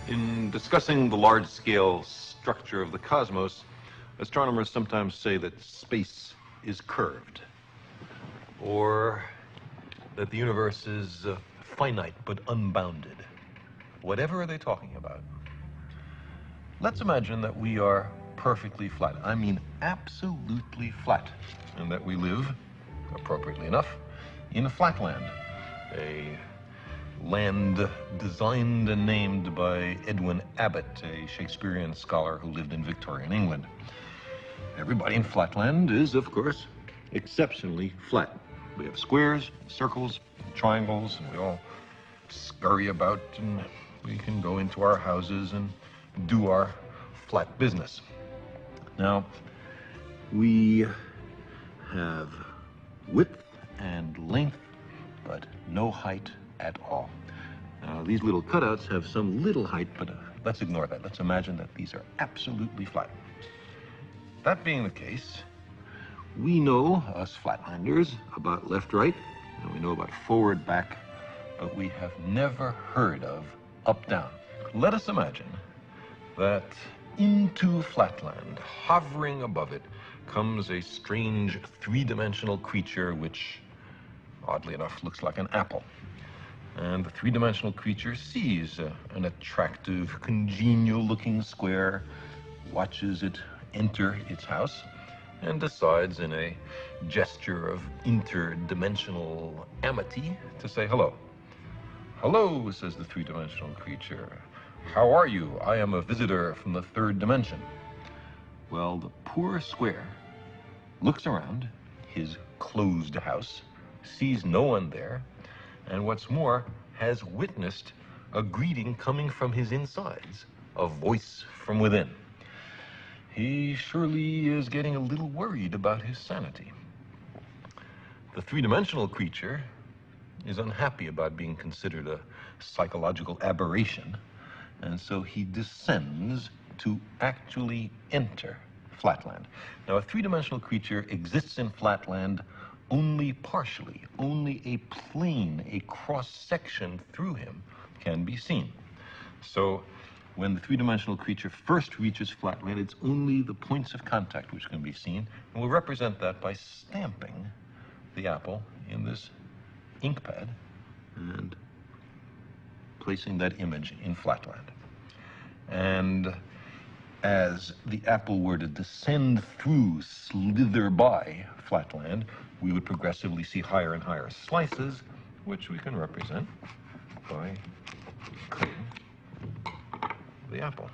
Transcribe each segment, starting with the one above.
In discussing the large-scale structure of the cosmos, astronomers sometimes say that space is curved, or that the universe is finite but unbounded. Whatever are they talking about? Let's imagine that we are perfectly flat. I mean absolutely flat, and that we live, appropriately enough, in a flatland, a land designed and named by Edwin Abbott, a Shakespearean scholar who lived in Victorian England. Everybody in flatland is, of course, exceptionally flat. We have squares, circles, triangles, and we all scurry about, and we can go into our houses and do our flat business. Now, we have width and length, but no height at all. Now, these little cutouts have some little height, but let's ignore that. Let's imagine that these are absolutely flat. That being the case, we know, us flatlanders, about left-right, and we know about forward-back, but we have never heard of up-down. Let us imagine that into flatland, hovering above it, comes a strange three-dimensional creature which, oddly enough, looks like an apple. And the three-dimensional creature sees an attractive, congenial-looking square, watches it enter its house, and decides in a gesture of interdimensional amity to say hello. "Hello," says the three-dimensional creature. "How are you? I am a visitor from the third dimension." Well, the poor square looks around his closed house, sees no one there, and what's more, has witnessed a greeting coming from his insides, a voice from within. He surely is getting a little worried about his sanity. The three-dimensional creature is unhappy about being considered a psychological aberration, and so he descends to actually enter flatland. Now, a three-dimensional creature exists in flatland only partially. Only a plane, a cross-section through him can be seen. So when the three-dimensional creature first reaches flatland, it's only the points of contact which can be seen, and we'll represent that by stamping the apple in this ink pad and placing that image in flatland. And as the apple were to descend through, slither by flatland, we would progressively see higher and higher slices, which we can represent by cutting the apple.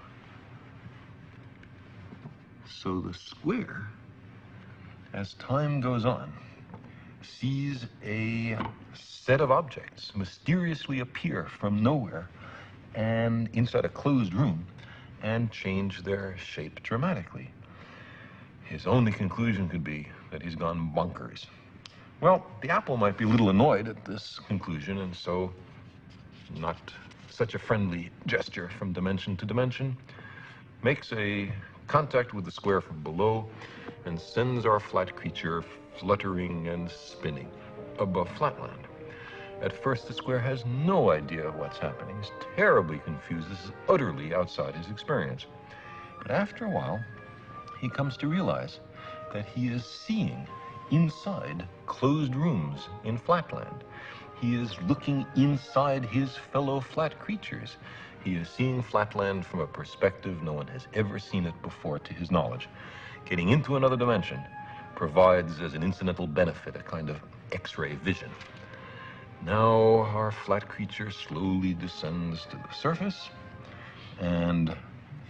So the square, as time goes on, sees a set of objects mysteriously appear from nowhere and inside a closed room and change their shape dramatically. His only conclusion could be that he's gone bonkers. Well, the apple might be a little annoyed at this conclusion, and so, not such a friendly gesture from dimension to dimension, makes a contact with the square from below and sends our flat creature fluttering and spinning above flatland. At first, the square has no idea what's happening. He's terribly confused. This is utterly outside his experience. But after a while, he comes to realize that he is seeing inside closed rooms in flatland. He is looking inside his fellow flat creatures. He is seeing flatland from a perspective no one has ever seen it before to his knowledge. Getting into another dimension provides as an incidental benefit a kind of X-ray vision. Now our flat creature slowly descends to the surface, and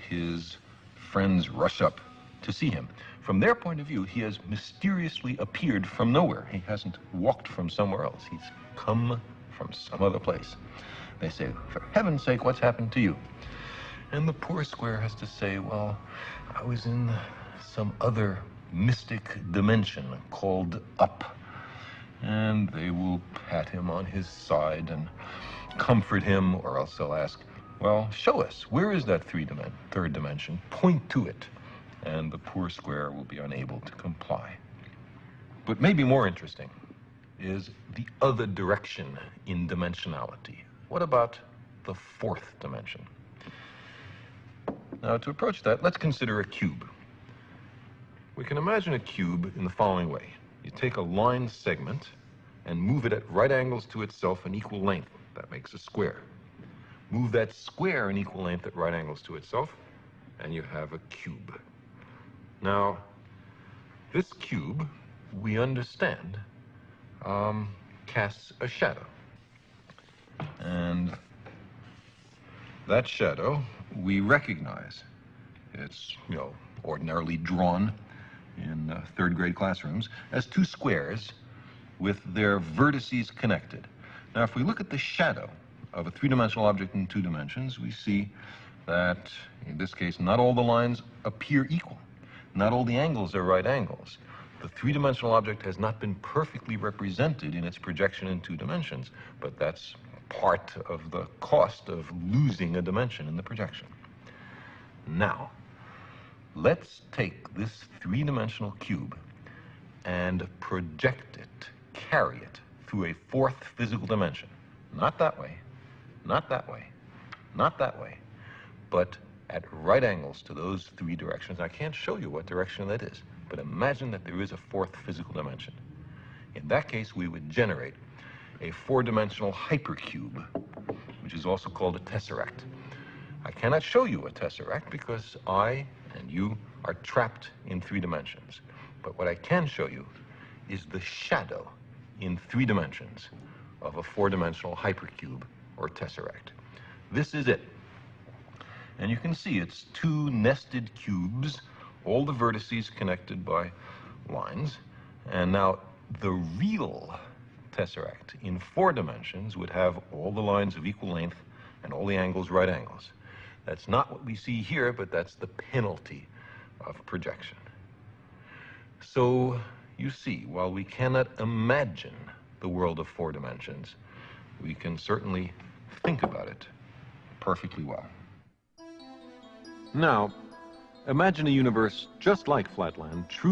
his friends rush up to see him. From their point of view, he has mysteriously appeared from nowhere. He hasn't walked from somewhere else. He's come from some other place. They say, "For heaven's sake, what's happened to you?" And the poor square has to say, "Well, I was in some other mystic dimension called up." And they will pat him on his side and comfort him, or else they'll ask, "Well, show us, where is that third dimension? Point to it." And the poor square will be unable to comply. But maybe more interesting is the other direction in dimensionality. What about the fourth dimension? Now, to approach that, let's consider a cube. We can imagine a cube in the following way. You take a line segment and move it at right angles to itself and equal length. That makes a square. Move that square in equal length at right angles to itself, and you have a cube. Now, this cube, we understand, casts a shadow. And that shadow we recognize. It's, ordinarily drawn in third grade classrooms as two squares with their vertices connected. Now, if we look at the shadow of a three-dimensional object in 2 dimensions, we see that, in this case, not all the lines appear equal. Not all the angles are right angles. The three-dimensional object has not been perfectly represented in its projection in 2 dimensions, but that's part of the cost of losing a dimension in the projection. Now, let's take this three-dimensional cube and project it, carry it through a 4th physical dimension. Not that way, not that way, not that way, but at right angles to those 3 directions. I can't show you what direction that is, but imagine that there is a 4th physical dimension. In that case, we would generate a 4-dimensional hypercube, which is also called a tesseract. I cannot show you a tesseract because I and you are trapped in 3 dimensions. But what I can show you is the shadow in 3 dimensions of a 4-dimensional hypercube or tesseract. This is it. And you can see it's 2 nested cubes, all the vertices connected by lines. And now the real tesseract in 4 dimensions would have all the lines of equal length and all the angles right angles. That's not what we see here, but that's the penalty of projection. So you see, while we cannot imagine the world of 4 dimensions, we can certainly think about it perfectly well. Now, imagine a universe just like Flatland, truly